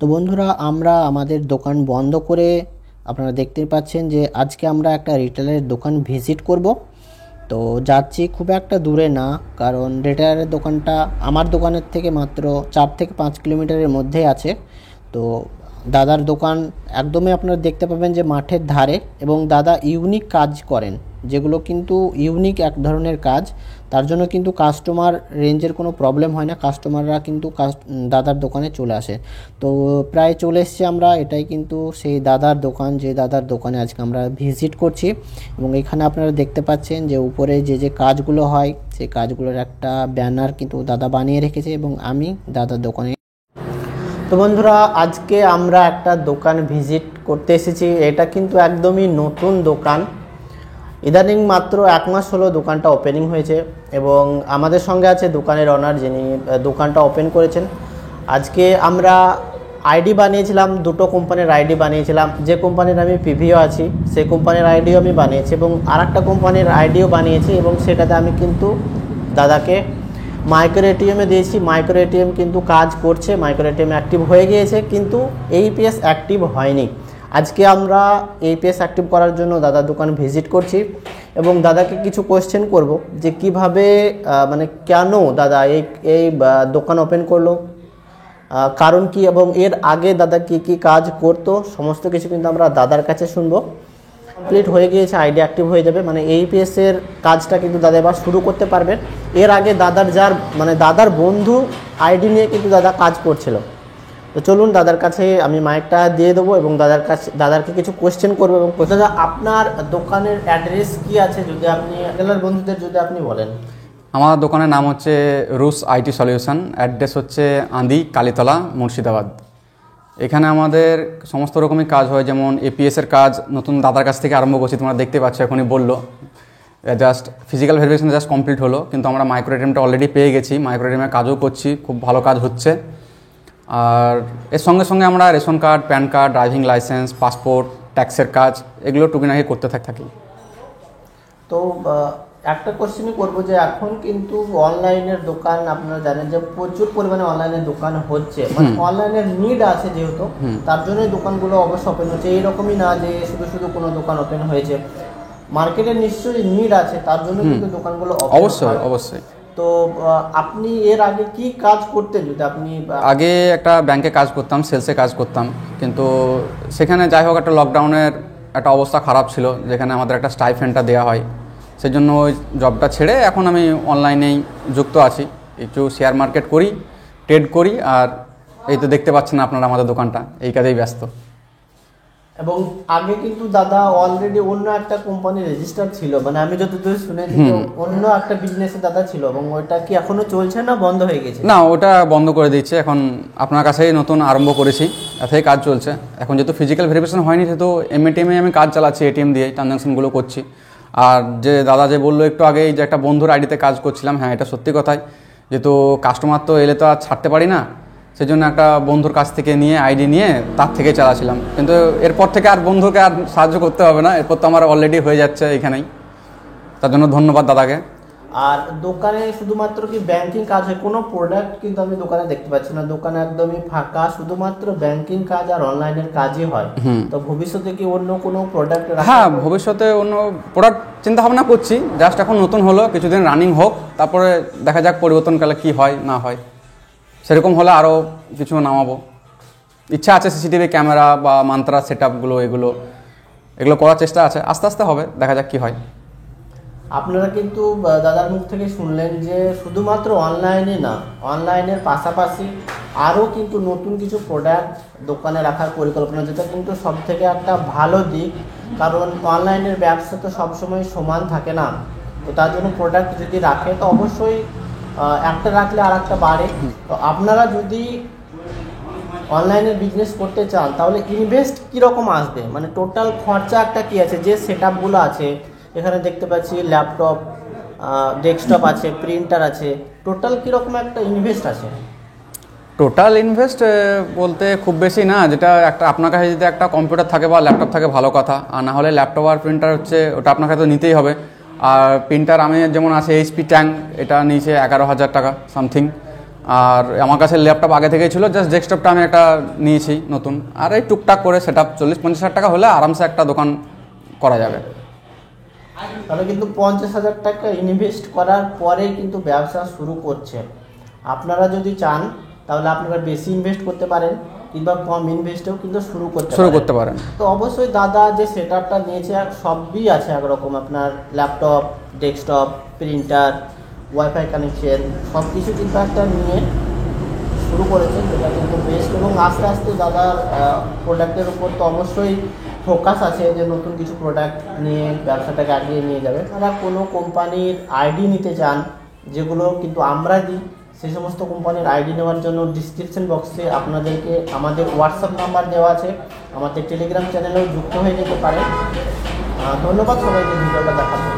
তো বন্ধুরা, আমরা আমাদের দোকান বন্ধ করে আপনারা দেখতে পাচ্ছেন যে আজকে আমরা একটা রিটেলের দোকান ভিজিট করব। তো যাচ্ছি খুব একটা দূরে না, কারণ রিটেলারের দোকানটা আমার দোকানের থেকে মাত্র 4 থেকে 5 কিলোমিটারের মধ্যেই আছে। তো দাদার দোকান একদমই আপনারা দেখতে পাবেন যে মাঠের ধারে, এবং দাদা ইউনিক কাজ করেন, যেগুলো কিন্তু ইউনিক এক ধরনের কাজ। তার জন্য কিন্তু কাস্টমার রেঞ্জের কোনো প্রবলেম হয় না, কাস্টমাররা কিন্তু দাদার দোকানে চলে আসে। তো প্রায় চলে এসেছি আমরা, এটাই কিন্তু সেই দাদার দোকান, যে দাদার দোকানে আজকে আমরা ভিজিট করছি। এবং এখানে আপনারা দেখতে পাচ্ছেন যে উপরে যে কাজগুলো হয়, সেই কাজগুলোর একটা ব্যানার কিন্তু দাদা বানিয়ে রেখেছে, এবং আমি দাদার দোকানে। তো বন্ধুরা, আজকে আমরা একটা দোকান ভিজিট করতে এসেছি। এটা কিন্তু একদমই নতুন দোকান, ইদানিং মাত্র 1 মাস হলো দোকানটা ওপেনিং হয়েছে, এবং আমাদের সঙ্গে আছে দোকানের ওনার, যিনি দোকানটা ওপেন করেছেন। আজকে আমরা আইডি বানিয়েছিলাম, দুটো কোম্পানির আইডি বানিয়েছিলাম। যে কোম্পানির আমি পিভিও আছি সেই কোম্পানির আইডিও আমি বানিয়েছি, এবং আরেকটা কোম্পানির আইডিও বানিয়েছি, এবং সেটাতে আমি কিন্তু দাদাকে মাইক্রো এটিএমে দিয়েছি। মাইক্রো এটিএম কিন্তু কাজ করছে, মাইক্রো এটিএম অ্যাক্টিভ হয়ে গিয়েছে, কিন্তু এইপিএস অ্যাক্টিভ হয়নি। আজকে আমরা এইপিএস অ্যাক্টিভ করার জন্য দাদার দোকান ভিজিট করছি, এবং দাদাকে কিছু কোয়েশ্চেন করব যে কিভাবে মানে কেন দাদা এই দোকান ওপেন করলো, কারণ কি, এবং এর আগে দাদা কি কাজ করতো, সমস্ত কিছু কিন্তু আমরা দাদার কাছে শুনবো। কমপ্লিট হয়ে গিয়েছে, আইডি অ্যাক্টিভ হয়ে যাবে, মানে এইপিএস এর কাজটা কিন্তু দাদা এবার শুরু করতে পারবেন। এর আগে দাদার বন্ধু আইডি নিয়ে কিন্তু দাদা কাজ করছিল। তো চলুন দাদার কাছে আমি মাইকটা দিয়ে দেবো, এবং দাদারকে কিছু কোয়েশ্চেন করবো। এবং দাদা, আপনার দোকানের অ্যাড্রেস কি আছে, যদি আপনি বন্ধুদের যদি আপনি বলেন। আমার দোকানের নাম হচ্ছে রুস আইটি সলিউশন, অ্যাড্রেস হচ্ছে আন্দি, কালীতলা, মুর্শিদাবাদ। এখানে আমাদের সমস্ত রকমই কাজ হয়, যেমন এপিএসের কাজ নতুন দাদার কাছ থেকে আরম্ভ করছি, তোমরা দেখতে পাচ্ছ, এখনই বললো just physical verification just complete হলো, কিন্তু আমরা মাইক্রো এটিএমটা অলরেডি পেয়ে গেছি, মাইক্রো এটিএমের কাজও করছি, খুব ভালো কাজ হচ্ছে। আর এর সঙ্গে সঙ্গে আমরা ration card, pan card, driving licence, passport, ট্যাক্সের কাজ এগুলো টুকিনাকি করতে থাকি। তো একটা কোশ্চেনই করবো যে এখন কিন্তু অনলাইনের দোকান, আপনারা জানেন যে প্রচুর পরিমাণে অনলাইনের দোকান হচ্ছে, মানে অনলাইনের নিড আছে যেহেতু, তার জন্যই দোকানগুলো অবশ্য ওপেন হচ্ছে। এইরকমই না যে শুধু কোনো দোকান ওপেন হয়েছে, মার্কেটের নিশ্চয়ই নিড আছে, তার জন্য কিন্তু দোকানগুলো অবশ্যই। তো আপনি এর আগে কি কাজ করতেন, যদি আপনি? আগে একটা ব্যাংকে কাজ করতাম, সেলসে কাজ করতাম, কিন্তু সেখানে যাই হোক একটা লকডাউনের একটা অবস্থা খারাপ ছিল, যেখানে আমাদের একটা স্টাইফেন্ডটা দেওয়া হয়, সেই জন্য ওই জবটা ছেড়ে এখন আমি অনলাইনেই যুক্ত আছি। একটু শেয়ার মার্কেট করি, ট্রেড করি, আর এই তো দেখতে পাচ্ছেন আপনারা আমাদের দোকানটা এই কাজেই ব্যস্ত। এবং আগে কিন্তু দাদা অলরেডি অন্য একটা কোম্পানি রেজিস্টার ছিল, মানে আমি যতদূর শুনেছি অন্য একটা বিজনেসে দাদা ছিল, এবং ওইটা কি এখনো চলছে না বন্ধ হয়ে গেছে? না, ওটা বন্ধ করে দিচ্ছে, এখন আপনার কাছেই নতুন আরম্ভ করেছি, এতেই কাজ চলছে। এখন যেহেতু ফিজিক্যাল ভেরিফিকেশন হয়নি, সেহেতু এটিএমে আমি কাজ চালাচ্ছি, এটিএম দিয়ে ট্রানজাকশনগুলো করছি। আর যে দাদা যে বললো একটু আগেই যে একটা বন্ধুর আইডিতে কাজ করছিলাম, হ্যাঁ এটা সত্যি কথাই, যেহেতু কাস্টমার তো এলে তো আর ছাড়তে পারি না, সেই জন্য একটা বন্ধুর কাছ থেকে নিয়ে আইডি নিয়ে তার থেকে চালাচ্ছিলাম। কিন্তু এরপর থেকে আর বন্ধুকে আর সাহায্য করতে হবে না, এরপর তো আমার অলরেডি হয়ে যাচ্ছে এখানেই, তার জন্য ধন্যবাদ দাদাকে। আর দোকানে শুধুমাত্র কি ব্যাংকিং কাজ হয়? কোনো প্রোডাক্ট কিন্তু আমি দোকানে দেখতে পাচ্ছি না, দোকানে একদমই ফাঁকা, শুধুমাত্র ব্যাংকিং কাজ আর অনলাইনের কাজই হয়। তো ভবিষ্যতে কি অন্য কোনো প্রোডাক্ট? হ্যাঁ, ভবিষ্যতে অন্য প্রোডাক্ট চিন্তা ভাবনা করছি, জাস্ট এখন নতুন হলো, কিছুদিন রানিং হোক, তারপরে দেখা যাক পরিবর্তনকালে কি হয় না হয়, সেরকম হলে আরও কিছু নামাবো। ইচ্ছা আছে সিসিটিভি ক্যামেরা বা মান্ত্রা সেট আপগুলো, এগুলো করার চেষ্টা আছে, আস্তে আস্তে হবে, দেখা যাক কি হয়। আপনারা কিন্তু দাদার মুখ থেকে শুনলেন যে শুধুমাত্র অনলাইনে না, অনলাইনের পাশাপাশি আরও কিন্তু নতুন কিছু প্রোডাক্ট দোকানে রাখার পরিকল্পনা, যেটা কিন্তু সব থেকে একটা ভালো দিক, কারণ অনলাইনের ব্যবসা তো সবসময় সমান থাকে না। তো তার জন্য প্রোডাক্ট যদি রাখে তো অবশ্যই একটা রাখলে আর একটা বাড়ে। তো আপনারা যদি অনলাইনে বিজনেস করতে চান তাহলে ইনভেস্ট কীরকম আসবে, মানে টোটাল খরচা একটা কী আছে, যে সেট আপগুলো আছে এখানে দেখতে পাচ্ছি, ল্যাপটপ, ডেস্কটপ আছে, প্রিন্টার আছে, টোটাল কীরকম একটা ইনভেস্ট আছে? টোটাল ইনভেস্ট বলতে খুব বেশি না, যেটা একটা আপনার কাছে যদি একটা কম্পিউটার থাকে বা ল্যাপটপ থাকে ভালো কথা, আর না হলে ল্যাপটপ আর প্রিন্টার হচ্ছে ওটা আপনার কাছে তো নিতেই হবে। আর প্রিন্টার আমি যেমন আছে এইচপি ট্যাঙ্ক, এটা নিয়েছে 11,000 টাকা সামথিং। আর আমার কাছে ল্যাপটপ আগে থেকেই ছিল, জাস্ট ডেস্কটপটা আমি একটা নিয়েছি নতুন। আর এই টুকটাক করে সেট আপ 40-50 হাজার টাকা হলে আরামসে একটা দোকান করা যাবে। তাহলে কিন্তু 50,000 টাকা ইনভেস্ট করার পরে কিন্তু ব্যবসা শুরু করছে। আপনারা যদি চান তাহলে আপনারা বেশি ইনভেস্ট করতে পারেন কিংবা কম ইনভেস্টেও কিন্তু শুরু করতে পারেন। তো অবশ্যই দাদা যে সেট আপটা নিয়েছে সবই আছে একরকম, আপনার laptop, desktop, printer, wifi connection সব কিছু কিন্তু একটা নিয়ে শুরু করেছে, যেটা কিন্তু বেস্ট। এবং আস্তে আস্তে দাদার প্রোডাক্টের উপর তো অবশ্যই ফোকাস আছে যে নতুন কিছু প্রোডাক্ট নিয়ে ব্যবসাটাকে এগিয়ে নিয়ে যাবে। তারা কোনো কোম্পানির আইডি নিতে চান, যেগুলো কিন্তু আমরা দিই, সেই সমস্ত কোম্পানির আইডি নেওয়ার জন্য ডিসক্রিপশন বক্সে আপনাদেরকে আমাদের হোয়াটসঅ্যাপ নাম্বার দেওয়া আছে, আমাদের টেলিগ্রাম চ্যানেলেও যুক্ত হয়ে যেতে পারেন। ধন্যবাদ সবাইকে ভিডিওটা দেখার জন্য।